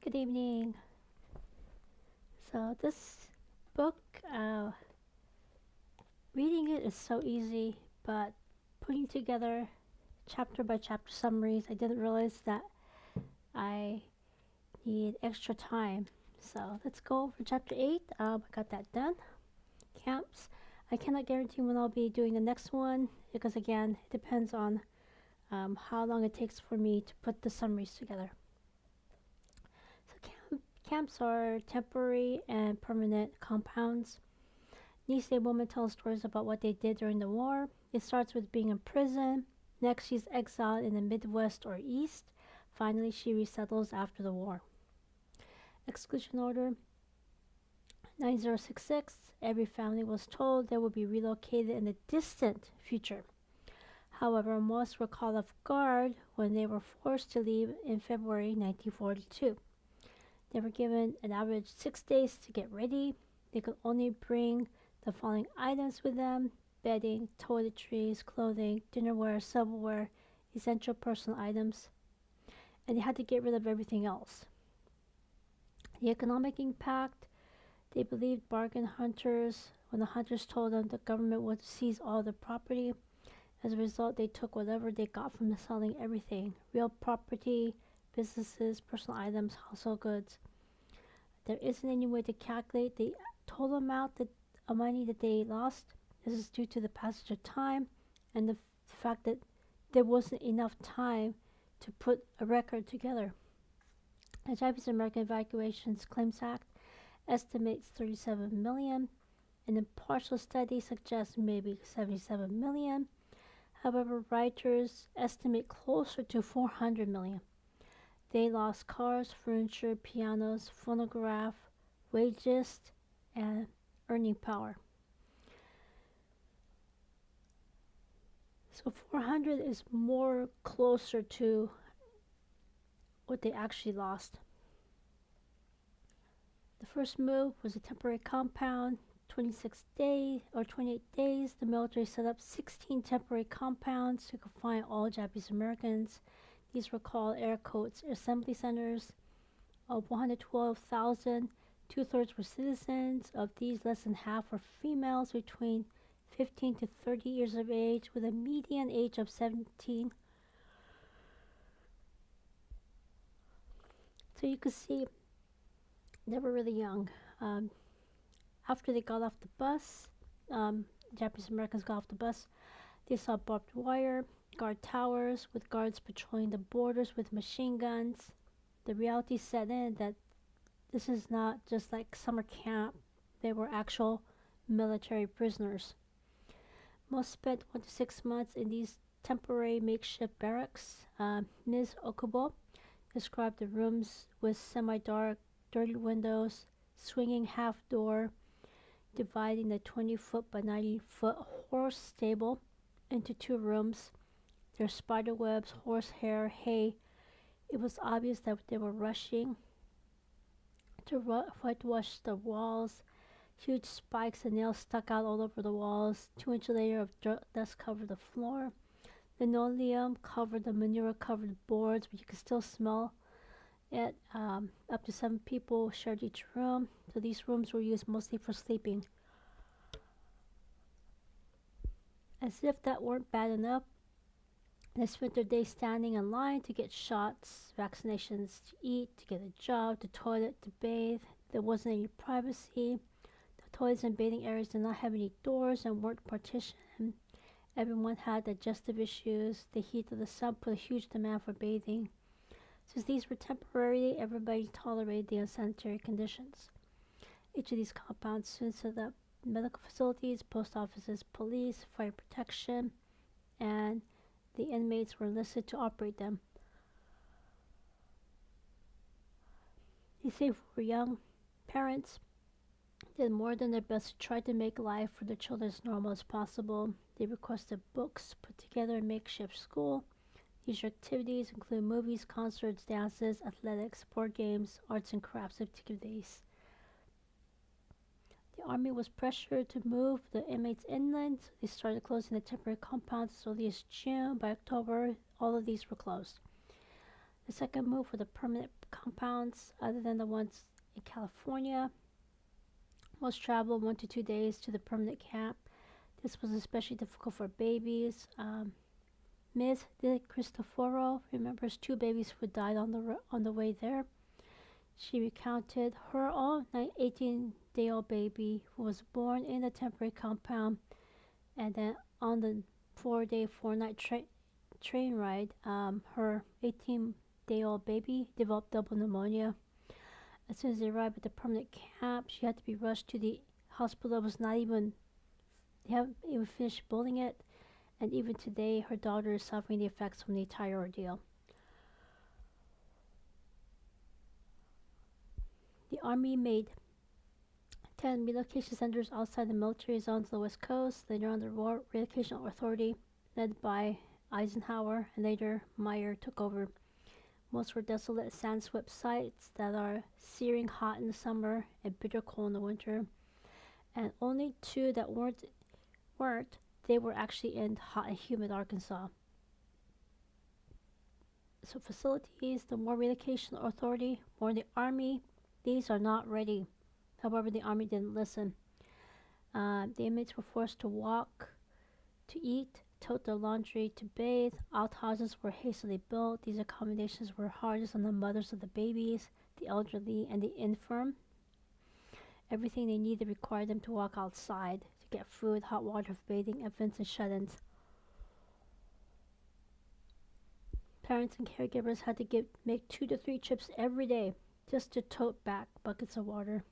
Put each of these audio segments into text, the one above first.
Good evening. So this book, reading it is so easy, but putting together chapter by chapter summaries, I didn't realize that I need extra time. So let's go over chapter 8. I got that done. Camps. I cannot guarantee when I'll be doing the next one because, again, it depends on how long it takes for me to put the summaries together. So camps are temporary and permanent compounds. Nisei woman tells stories about what they did during the war. It starts with being in prison. Next, she's exiled in the Midwest or East. Finally, she resettles after the war. Exclusion Order 9066. Every family was told they would be relocated in the distant future. However, most were caught off guard when they were forced to leave in February 1942. They were given an average 6 days to get ready. They could only bring the following items with them: bedding, toiletries, clothing, dinnerware, silverware, essential personal items, and they had to get rid of everything else. The economic impact: they believed bargain hunters when the hunters told them the government would seize all the property. As a result, they took whatever they got from selling everything: real property, businesses, personal items, household goods. There isn't any way to calculate the total amount of money that they lost. This is due to the passage of time and the fact that there wasn't enough time to put a record together. The Japanese American Evacuations Claims Act estimates 37 million, and a partial study suggests maybe 77 million. However, writers estimate closer to 400 million. They lost cars, furniture, pianos, phonograph, wages, and earning power. So 400 is more closer to what they actually lost. The first move was a temporary compound. 28 days, the military set up 16 temporary compounds to confine all Japanese Americans. These were called air quotes assembly centers. Of 112,000, two-thirds were citizens. Of these, less than half were females between 15 to 30 years of age, with a median age of 17. So you could see they were really young. After they got off the bus, Japanese Americans got off the bus, they saw barbed wire, guard towers with guards patrolling the borders with machine guns. The reality set in that this is not just like summer camp, they were actual military prisoners. Most spent 1 to 6 months in these temporary makeshift barracks. Ms. Okubo described the rooms with semi dark, dirty windows, swinging half door, dividing the 20-foot by 90-foot horse stable into two rooms. There's spider webs, horsehair, hay. It was obvious that they were rushing to whitewash the walls. Huge spikes and nails stuck out all over the walls. 2-inch layer of dust covered the floor. Linoleum covered the manure covered boards, but you could still smell it. Up to 7 people shared each room, so these rooms were used mostly for sleeping. As if that weren't bad enough, they spent their days standing in line to get shots, vaccinations, to eat, to get a job, to toilet, to bathe. There wasn't any privacy. The toilets and bathing areas did not have any doors and weren't partitioned. Everyone had digestive issues. The heat of the sun put a huge demand for bathing. Since these were temporary, everybody tolerated the unsanitary conditions. Each of these compounds soon set up medical facilities, post offices, police, fire protection, and the inmates were enlisted to operate them. They say for young parents did more than their best to try to make life for their children as normal as possible. They requested books, put together a makeshift school. These activities include movies, concerts, dances, athletics, board games, arts and crafts activities. The army was pressured to move the inmates inland, so they started closing the temporary compounds as early as June. By October, all of these were closed. The second move were the permanent compounds, other than the ones in California. Most traveled 1 to 2 days to the permanent camp. This was especially difficult for babies. Ms. De Cristoforo remembers two babies who died on the way there. She recounted her own 18-day-old baby who was born in a temporary compound, and then on the 4-day, 4-night train ride, her 18-day-old baby developed double pneumonia. As soon as they arrived at the permanent camp, she had to be rushed to the hospital. It was not even They haven't even finished building it, and even today, her daughter is suffering the effects from the entire ordeal. The Army made 10 relocation centers outside the military zones on the West Coast. Later on, the War Relocation Authority, led by Eisenhower, and later Meyer, took over. Most were desolate, sand-swept sites that are searing hot in the summer and bitter cold in the winter. And only two that weren't, they were actually in hot and humid Arkansas. So facilities, the War Relocation Authority, or the Army, these are not ready. However, the Army didn't listen. The inmates were forced to walk, to eat, tote their laundry, to bathe. Outhouses were hastily built. These accommodations were hardest on the mothers of the babies, the elderly, and the infirm. Everything they needed required them to walk outside to get food, hot water for bathing, infants, and shut-ins. Parents and caregivers had to make 2 to 3 trips every day just to tote back buckets of water.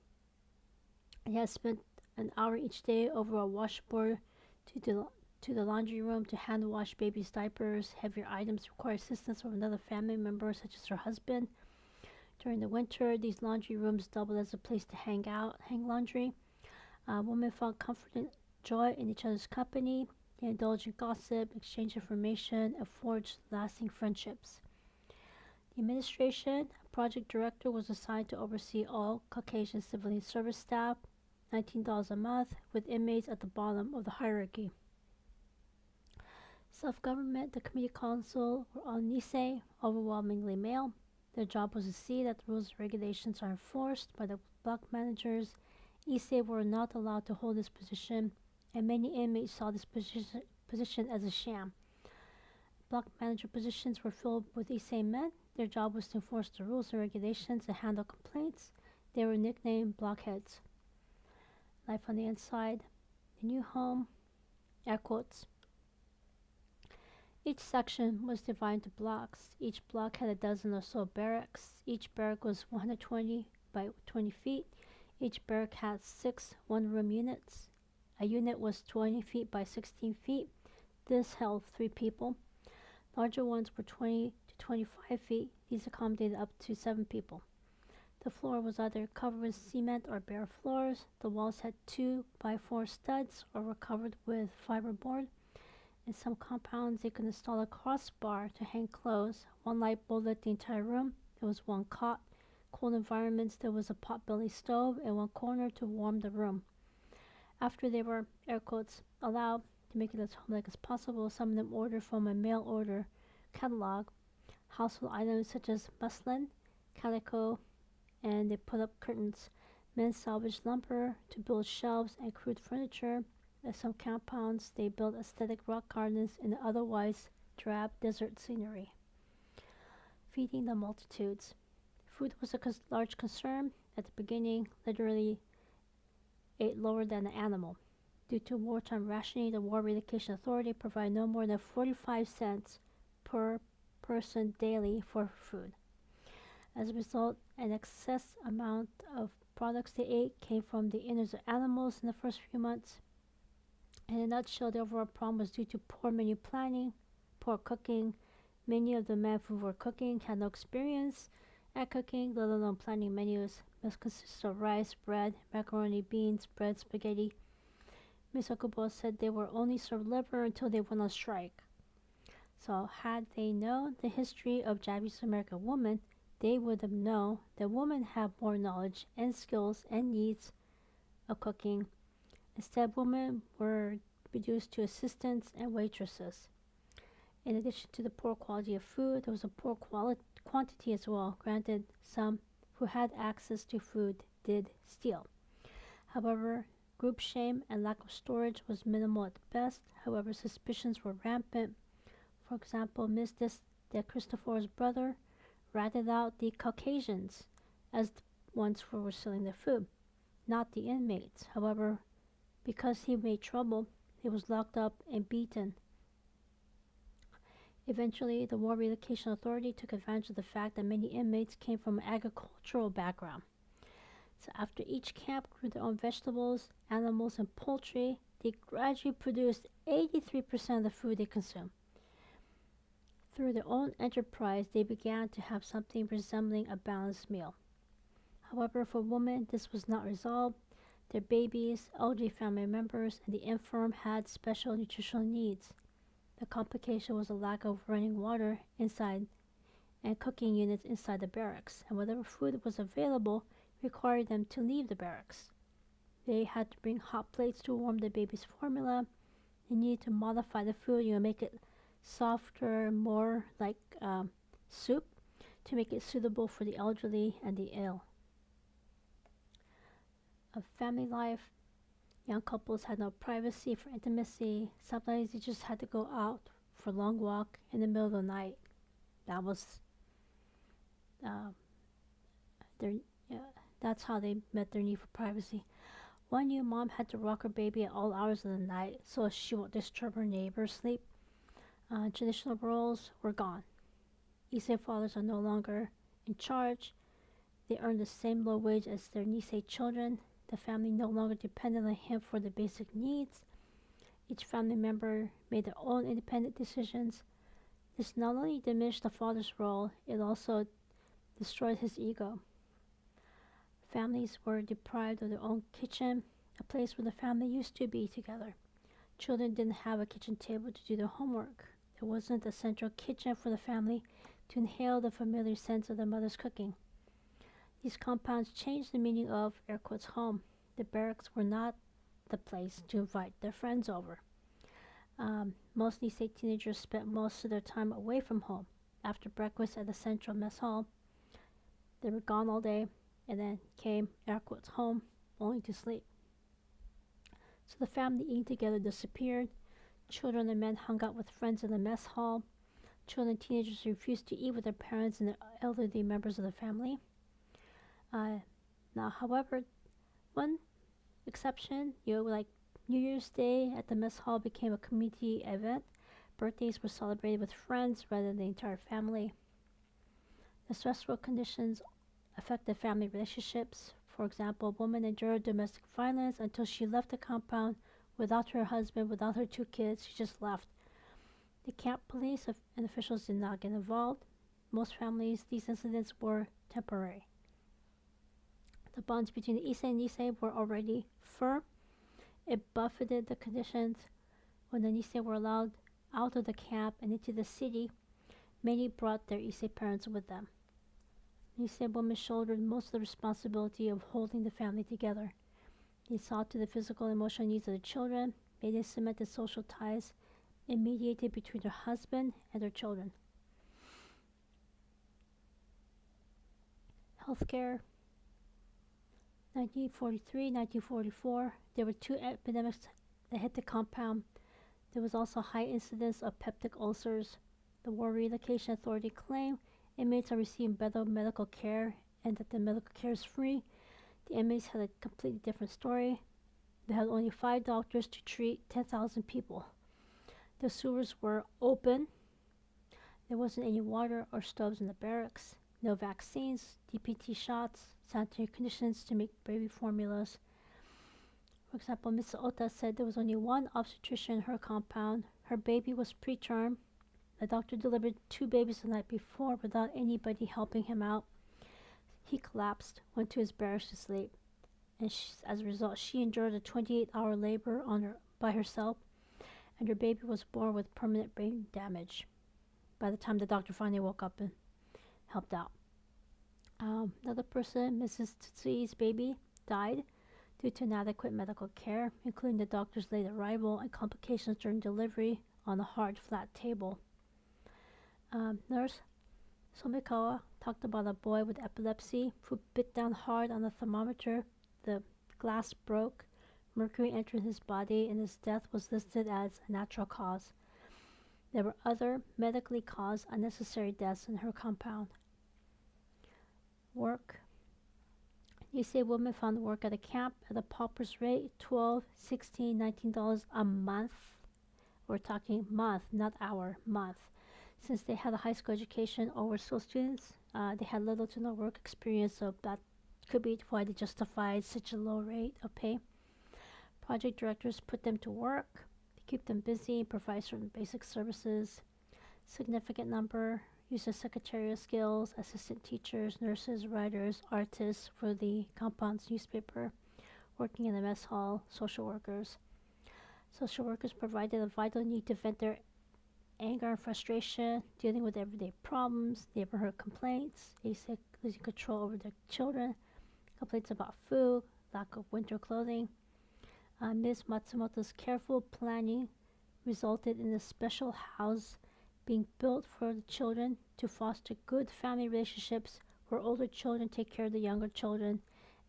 They had spent an hour each day over a washboard to the laundry room to hand wash babies' diapers. Heavier items require assistance from another family member, such as her husband. During the winter, these laundry rooms doubled as a place to hang laundry. Women found comfort and joy in each other's company. They indulged in gossip, exchanged information, and forged lasting friendships. The administration project director was assigned to oversee all Caucasian civilian service staff, $19 a month, with inmates at the bottom of the hierarchy. Self-government, the community council were all Nisei, overwhelmingly male. Their job was to see that the rules and regulations are enforced by the block managers. Issei were not allowed to hold this position, and many inmates saw this position as a sham. Block manager positions were filled with Issei men. Their job was to enforce the rules and regulations and handle complaints. They were nicknamed blockheads. Life on the inside. The new home. Air quotes. Each section was divided into blocks. Each block had a dozen or so barracks. Each barrack was 120 by 20 feet. Each barrack had 6 one-room units. A unit was 20 feet by 16 feet. This held 3 people. Larger ones were 20 to 25 feet. These accommodated up to 7 people. The floor was either covered with cement or bare floors. The walls had 2 by 4 studs or were covered with fiberboard. In some compounds, they could install a crossbar to hang clothes. One light bulb lit the entire room. There was one cot. Cold environments, there was a pot-belly stove in one corner to warm the room. After they were, air quotes, allowed to make it as homelike as possible, some of them ordered from a mail order catalog household items such as muslin, calico, and they put up curtains. Men salvaged lumber to build shelves and crude furniture. At some compounds, they built aesthetic rock gardens in the otherwise drab desert scenery. Feeding the multitudes. Food was a large concern. At the beginning, literally ate lower than an animal. Due to wartime rationing, the War Relocation Authority provided no more than 45 cents per person daily for food. As a result, an excess amount of products they ate came from the innards of animals in the first few months. In a nutshell, the overall problem was due to poor menu planning, poor cooking. Many of the men who were cooking had no experience at cooking, let alone planning menus. Meals consisted of rice, bread, macaroni, beans, bread, spaghetti. Ms. Okubo said they were only served liver until they went on strike. So had they known the history of Japanese American women, they would have known that women have more knowledge and skills and needs of cooking. Instead, women were reduced to assistants and waitresses. In addition to the poor quality of food, there was a poor quantity as well. Granted, some who had access to food did steal. However, group shame and lack of storage was minimal at best. However, suspicions were rampant. For example, Ms. de Christopher's brother ratted out the Caucasians as the ones who were stealing their food, not the inmates. However, because he made trouble, he was locked up and beaten. Eventually, the War Relocation Authority took advantage of the fact that many inmates came from an agricultural background. So after each camp grew their own vegetables, animals, and poultry, they gradually produced 83% of the food they consumed. Through their own enterprise, they began to have something resembling a balanced meal. However, for women, this was not resolved. Their babies, elderly family members, and the infirm had special nutritional needs. The complication was a lack of running water inside and cooking units inside the barracks, and whatever food was available required them to leave the barracks. They had to bring hot plates to warm the baby's formula. They needed to modify the food, make it softer, more like soup, to make it suitable for the elderly and the ill. Of family life, young couples had no privacy for intimacy. Sometimes they just had to go out for a long walk in the middle of the night. That was their. That's how they met their need for privacy. One new mom had to rock her baby at all hours of the night so she won't disturb her neighbor's sleep. Traditional roles were gone. Issei fathers are no longer in charge. They earn the same low wage as their Nisei children. The family no longer depended on him for the basic needs. Each family member made their own independent decisions. This not only diminished the father's role, it also destroyed his ego. Families were deprived of their own kitchen, a place where the family used to be together. Children didn't have a kitchen table to do their homework. There wasn't a central kitchen for the family to inhale the familiar scents of their mother's cooking. These compounds changed the meaning of air quotes home. The barracks were not the place to invite their friends over. Most Nisei teenagers spent most of their time away from home. After breakfast at the central mess hall, they were gone all day and then came, air quotes, home, only to sleep. So the family eating together disappeared. Children and men hung out with friends in the mess hall. Children and teenagers refused to eat with their parents and the elderly members of the family. Now, however, one exception, like New Year's Day at the mess hall became a community event. Birthdays were celebrated with friends rather than the entire family. The stressful conditions affected family relationships. For example, a woman endured domestic violence until she left the compound without her husband, without her 2 kids. She just left. The camp police and officials did not get involved. Most families, these incidents were temporary. The bonds between the Issei and Nisei were already firm. It buffeted the conditions. When the Nisei were allowed out of the camp and into the city, many brought their Issei parents with them. Nisei women shouldered most of the responsibility of holding the family together. They saw to the physical and emotional needs of the children, made and cemented social ties, and mediated between their husband and their children. Healthcare. 1943, 1944, there were 2 epidemics that hit the compound. There was also high incidence of peptic ulcers. The War Relocation Authority claimed inmates are receiving better medical care and that the medical care is free. The inmates had a completely different story. They had only 5 doctors to treat 10,000 people. The sewers were open. There wasn't any water or stoves in the barracks. No vaccines, DPT shots, sanitary conditions to make baby formulas. For example, Ms. Ota said there was only 1 obstetrician in her compound. Her baby was preterm. The doctor delivered 2 babies the night before without anybody helping him out. He collapsed, went to his barracks to sleep, and as a result, she endured a 28-hour labor by herself, and her baby was born with permanent brain damage by the time the doctor finally woke up and helped out. Another person, Mrs. Tsui's baby, died due to inadequate medical care, including the doctor's late arrival and complications during delivery on a hard, flat table. Nurse Somikawa talked about a boy with epilepsy who bit down hard on the thermometer. The glass broke, mercury entered his body, and his death was listed as a natural cause. There were other medically caused unnecessary deaths in her compound. Work. You say women found work at a camp at a pauper's rate, $12, $16, $19 a month. We're talking month, not hour, month. Since they had a high school education or were school students, they had little to no work experience, so that could be why they justified such a low rate of pay. Project directors put them to work to keep them busy, provide certain basic services. Significant number uses secretarial skills, assistant teachers, nurses, writers, artists for the compound's newspaper, working in the mess hall, social workers. Social workers provided a vital need to vent their anger and frustration, dealing with everyday problems, neighborhood complaints, losing control over their children, complaints about food, lack of winter clothing. Ms. Matsumoto's careful planning resulted in a special house being built for the children to foster good family relationships where older children take care of the younger children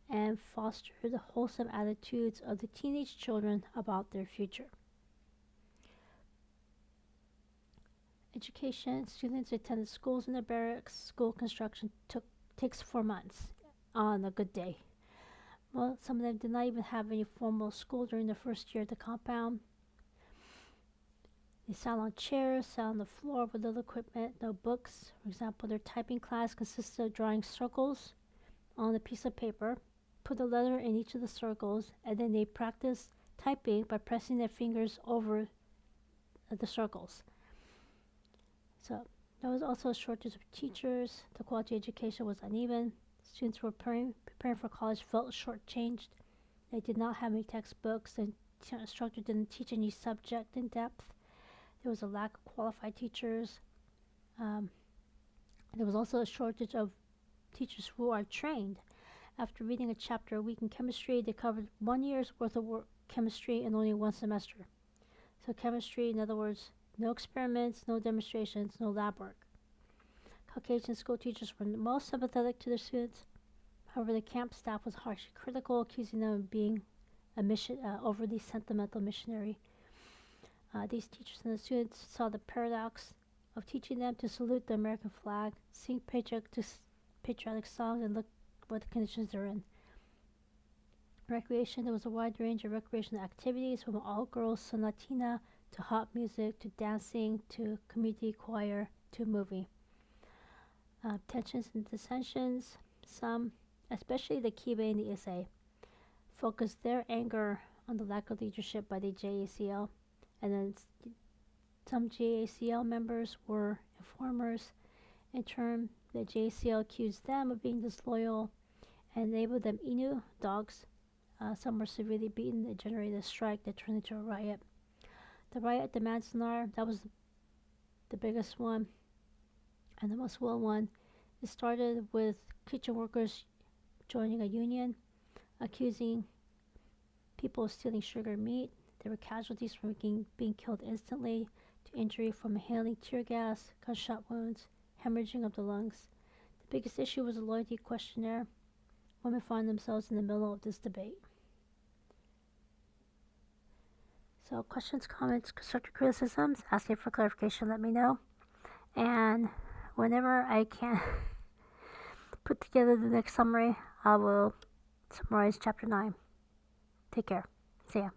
and foster the wholesome attitudes of the teenage children about their future. Education. Students attended schools in the barracks. School construction takes 4 months on a good day. Well, some of them did not even have any formal school during the first year at the compound. They sat on chairs, sat on the floor with little equipment, no books. For example, their typing class consisted of drawing circles on a piece of paper, put a letter in each of the circles, and then they practiced typing by pressing their fingers over the circles. So there was also a shortage of teachers. The quality of education was uneven. Students who were preparing for college felt shortchanged. They did not have any textbooks. The instructor didn't teach any subject in depth. There was a lack of qualified teachers. There was also a shortage of teachers who are trained. After reading a chapter a week in chemistry, they covered 1 year's worth of chemistry in only 1 semester. So chemistry, in other words, no experiments, no demonstrations, no lab work. Caucasian school teachers were most sympathetic to their students. However, the camp staff was harshly critical, accusing them of being overly sentimental missionary. These teachers and the students saw the paradox of teaching them to salute the American flag, sing patriotic songs, and look what the conditions they're in. Recreation. There was a wide range of recreational activities, from all-girls sonatina to hot music to dancing to community choir to movie. Tensions and dissensions. Some, especially the Kibe and the Issei, focused their anger on the lack of leadership by the JACL, and then some JACL members were informers. In turn, the JACL accused them of being disloyal and labeled them Inu, dogs. Some were severely beaten. It generated a strike that turned into a riot. The riot at the Manzanar, that was the biggest one and the most well one. It started with kitchen workers joining a union, accusing people of stealing sugar and meat. There were casualties from being killed instantly, to injury from inhaling tear gas, gunshot wounds, hemorrhaging of the lungs. The biggest issue was a loyalty questionnaire. Women found themselves in the middle of this debate. So questions, comments, constructive criticisms, asking for clarification, let me know. And whenever I can put together the next summary, I will summarize chapter 9. Take care. See ya.